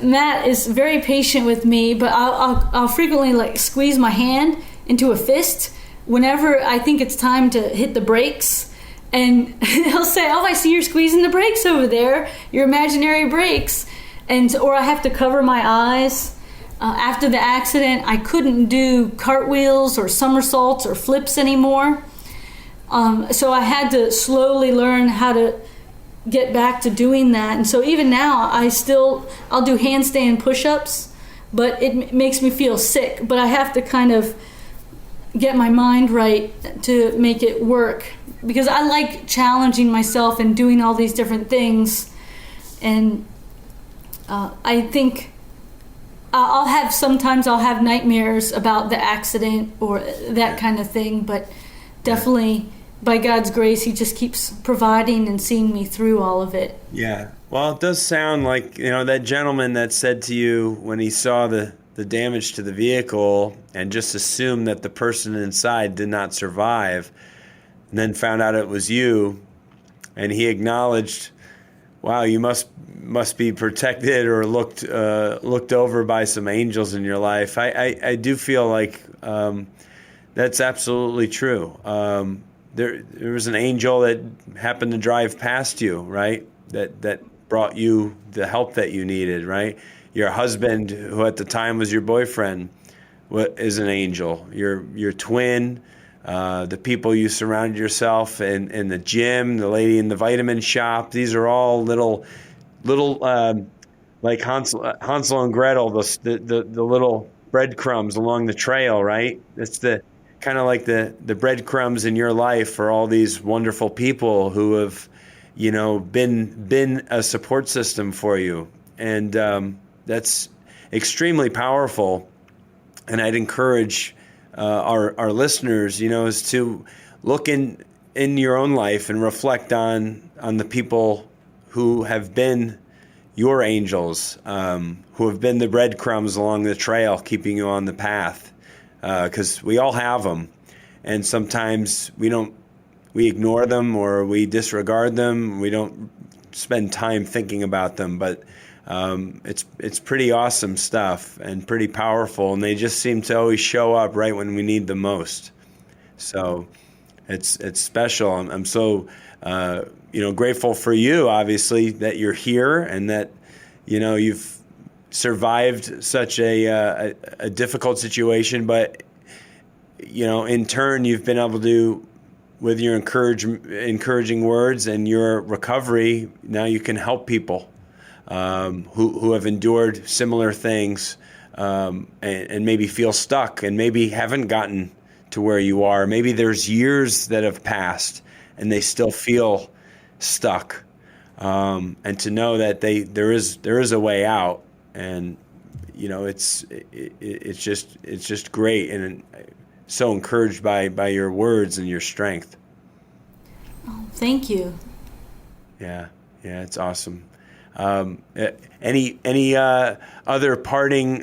Speaker 1: Matt is very patient with me, but I'll frequently squeeze my hand into a fist whenever I think it's time to hit the brakes, and he'll say, "Oh, I see you're squeezing the brakes over there, your imaginary brakes," or I have to cover my eyes. After the accident, I couldn't do cartwheels or somersaults or flips anymore, so I had to slowly learn how to get back to doing that. And so even now, I'll do handstand push-ups, but it makes me feel sick. But I have to kind of get my mind right to make it work, because I like challenging myself and doing all these different things. And I think sometimes I'll have nightmares about the accident or that kind of thing, but definitely by God's grace, He just keeps providing and seeing me through all of it.
Speaker 3: Yeah. Well, it does sound like, that gentleman that said to you when he saw the damage to the vehicle and just assumed that the person inside did not survive, and then found out it was you, and he acknowledged, wow, you must be protected or looked over by some angels in your life. I do feel like that's absolutely true. There was an angel that happened to drive past you, right? That brought you the help that you needed, right? Your husband, who at the time was your boyfriend, is an angel. Your twin, the people you surrounded yourself in the gym, the lady in the vitamin shop. These are all little like Hansel and Gretel, the little breadcrumbs along the trail, right? It's the kind of like the breadcrumbs in your life for all these wonderful people who have, been a support system for you. And that's extremely powerful. And I'd encourage our listeners, is to look in your own life and reflect on the people who have been your angels, who have been the breadcrumbs along the trail, keeping you on the path. Because we all have them, and sometimes we ignore them or we disregard them. We don't spend time thinking about them, but it's pretty awesome stuff and pretty powerful, and they just seem to always show up right when we need them most. So it's special. I'm so grateful for you, obviously, that you're here and that you've survived such a difficult situation, but in turn you've been able to, with your encouraging words and your recovery, now you can help people who have endured similar things and maybe feel stuck and maybe haven't gotten to where you are. Maybe there's years that have passed and they still feel stuck, and to know that there is a way out. And it's just great, and so encouraged by your words and your strength.
Speaker 1: Oh, thank you.
Speaker 3: Yeah, it's awesome. Any other parting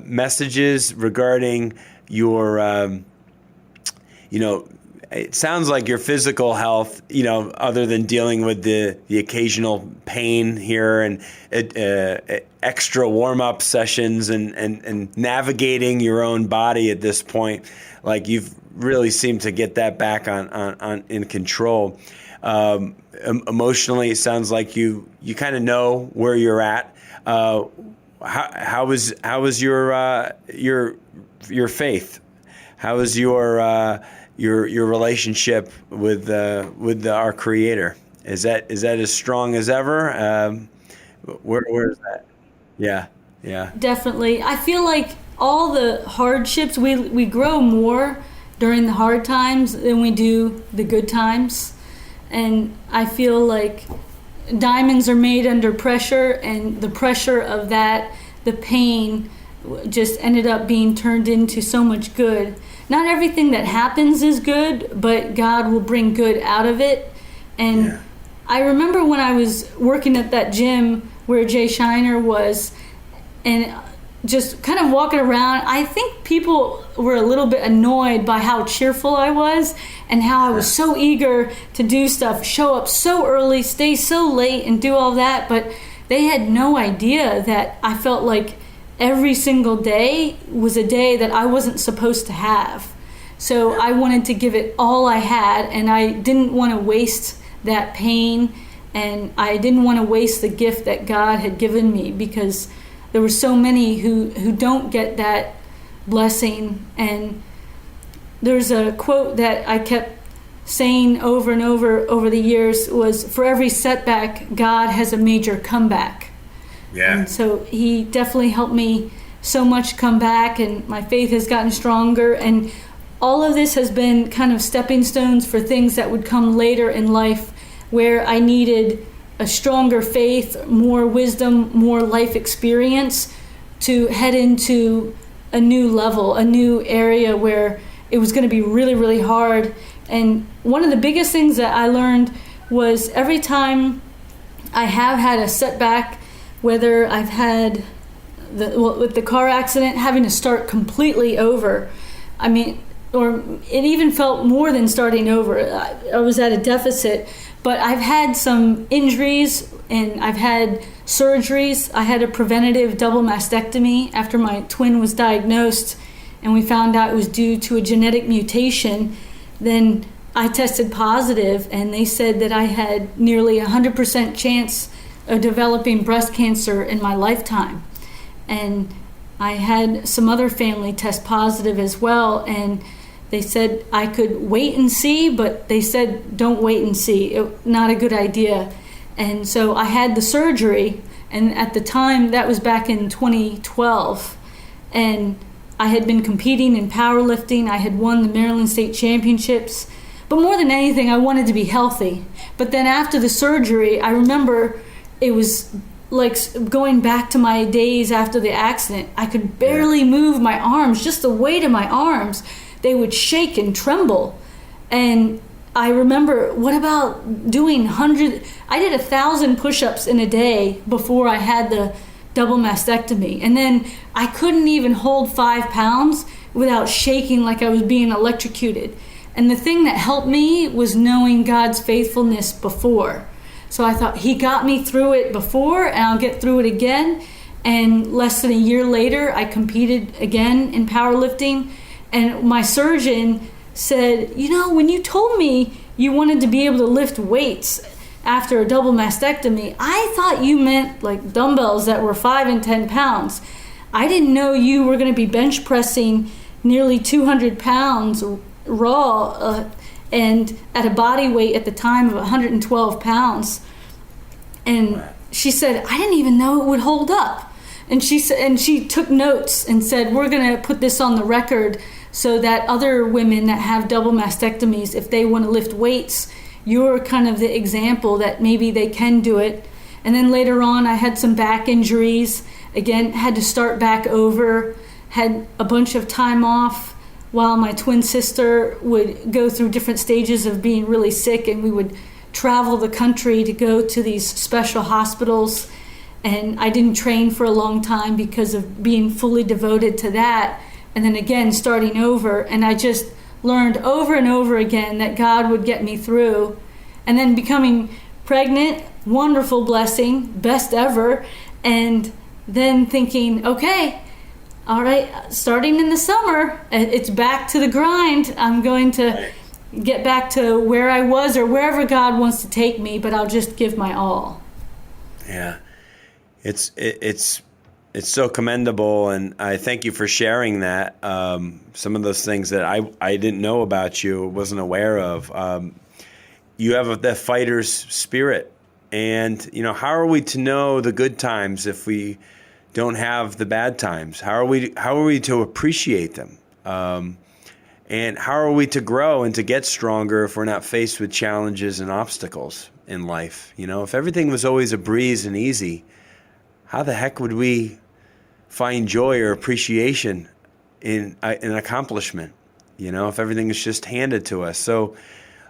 Speaker 3: messages regarding your it sounds like your physical health, other than dealing with the occasional pain here and extra warm-up sessions and navigating your own body at this point, like you've really seemed to get that back on in control. Emotionally, it sounds like you kind of know where you're at. How was your faith? How was your relationship with our Creator? Is that as strong as ever? Where is that? Yeah.
Speaker 1: Definitely. I feel like all the hardships, we grow more during the hard times than we do the good times. And I feel like diamonds are made under pressure, and the pressure of that, the pain, just ended up being turned into so much good. Not everything that happens is good, but God will bring good out of it. And I remember when I was working at that gym where Jay Shiner was, and just kind of walking around, I think people were a little bit annoyed by how cheerful I was and how I was so eager to do stuff, show up so early, stay so late, and do all that. But they had no idea that I felt like every single day was a day that I wasn't supposed to have. So I wanted to give it all I had, and I didn't want to waste that pain, and I didn't want to waste the gift that God had given me, because there were so many who don't get that blessing. And there's a quote that I kept saying over and over the years was, for every setback, God has a major comeback.
Speaker 3: Yeah.
Speaker 1: And so he definitely helped me so much come back, and my faith has gotten stronger. And all of this has been kind of stepping stones for things that would come later in life, where I needed a stronger faith, more wisdom, more life experience to head into a new level, a new area where it was going to be really, really hard. And one of the biggest things that I learned was every time I have had a setback, whether I've had with the car accident, having to start completely over. I mean, or it even felt more than starting over. I was at a deficit, but I've had some injuries and I've had surgeries. I had a preventative double mastectomy after my twin was diagnosed, and we found out it was due to a genetic mutation. Then I tested positive, and they said that I had nearly 100% chance of developing breast cancer in my lifetime. And I had some other family test positive as well, and They said I could wait and see, but they said don't wait and see. Not a good idea. And so I had the surgery, and at the time, that was back in 2012, and I had been competing in powerlifting. I had won the Maryland State Championships. But more than anything, I wanted to be healthy. But then after the surgery, I remember it was like going back to my days after the accident. I could barely move my arms, just the weight of my arms. They would shake and tremble. And I remember, what about doing I did 1,000 push-ups in a day before I had the double mastectomy. And then I couldn't even hold 5 pounds without shaking like I was being electrocuted. And the thing that helped me was knowing God's faithfulness before. So I thought, he got me through it before, and I'll get through it again. And less than a year later, I competed again in powerlifting. And my surgeon said, when you told me you wanted to be able to lift weights after a double mastectomy, I thought you meant like dumbbells that were 5 and 10 pounds. I didn't know you were going to be bench pressing nearly 200 pounds raw and at a body weight at the time of 112 pounds. And she said, I didn't even know it would hold up. And she took notes and said, we're going to put this on the record so that other women that have double mastectomies, if they want to lift weights, you're kind of the example that maybe they can do it. And then later on, I had some back injuries. Again, had to start back over, had a bunch of time off while my twin sister would go through different stages of being really sick, and we would travel the country to go to these special hospitals. And I didn't train for a long time because of being fully devoted to that. And then again, starting over. And I just learned over and over again that God would get me through. And then becoming pregnant, wonderful blessing, best ever. And then thinking, okay, all right, starting in the summer, it's back to the grind. I'm going to get back to where I was or wherever God wants to take me, but I'll just give my all.
Speaker 3: Yeah. It's so commendable, and I thank you for sharing that. Some of those things that I didn't know about you, wasn't aware of. You have the fighter's spirit, and how are we to know the good times if we don't have the bad times? How are we to appreciate them? And how are we to grow and to get stronger if we're not faced with challenges and obstacles in life? If everything was always a breeze and easy, how the heck would we find joy or appreciation in an accomplishment, if everything is just handed to us? So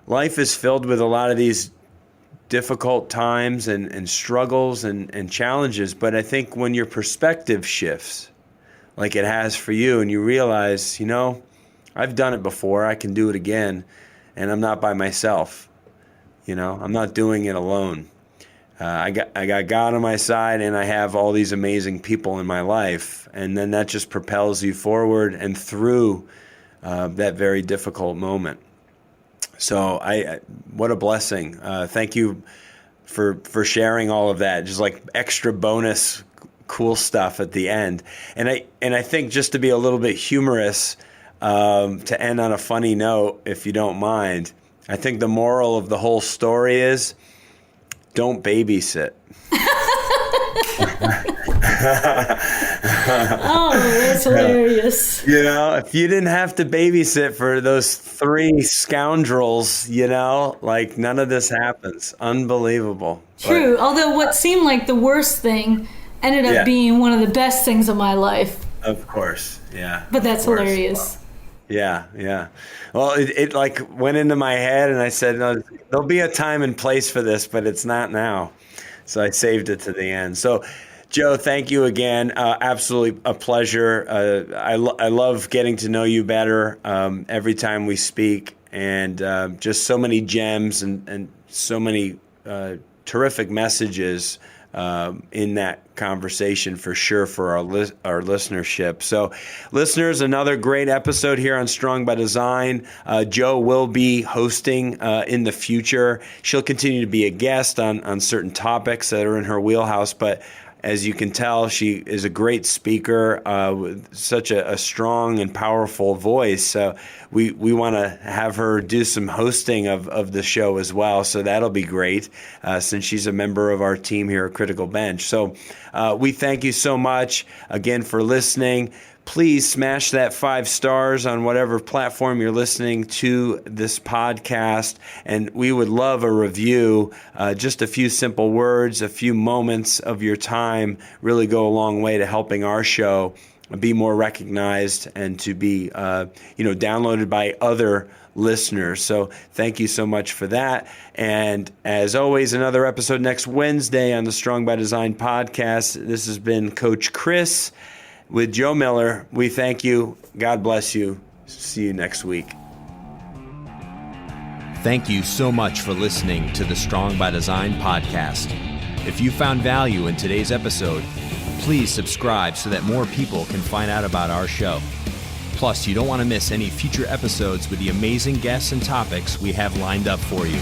Speaker 3: life is filled with a lot of these difficult times and struggles and challenges. But I think when your perspective shifts, like it has for you, and you realize, I've done it before, I can do it again, and I'm not by myself. I'm not doing it alone. I got God on my side, and I have all these amazing people in my life, and then that just propels you forward and through that very difficult moment. So what a blessing! Thank you for sharing all of that. Just like extra bonus, cool stuff at the end. And I think, just to be a little bit humorous, to end on a funny note, if you don't mind, I think the moral of the whole story is, don't babysit.
Speaker 1: Oh, that's hilarious.
Speaker 3: If you didn't have to babysit for those 3 scoundrels, like none of this happens. Unbelievable.
Speaker 1: True. But, although what seemed like the worst thing ended up being one of the best things of my life.
Speaker 3: Of course. Yeah.
Speaker 1: But that's hilarious.
Speaker 3: Yeah. Well, it like went into my head, and I said, no, there'll be a time and place for this, but it's not now. So I saved it to the end. So, Joe, thank you again. Absolutely a pleasure. I love getting to know you better every time we speak, and just so many gems and so many terrific messages in that conversation, for sure, for our listenership. So, listeners, another great episode here on Strong by Design. Joe will be hosting in the future. She'll continue to be a guest on certain topics that are in her wheelhouse, but As you can tell, she is a great speaker with such a strong and powerful voice. So we want to have her do some hosting of the show as well. So that'll be great since she's a member of our team here at Critical Bench. So we thank you so much again for listening. Please smash that 5 stars on whatever platform you're listening to this podcast. And we would love a review. Just a few simple words, a few moments of your time really go a long way to helping our show be more recognized and to be downloaded by other listeners. So thank you so much for that. And as always, another episode next Wednesday on the Strong by Design podcast. This has been Coach Chris with Joe Miller. We thank you. God bless you. See you next week.
Speaker 2: Thank you so much for listening to the Strong by Design podcast. If you found value in today's episode, please subscribe so that more people can find out about our show. Plus, you don't want to miss any future episodes with the amazing guests and topics we have lined up for you.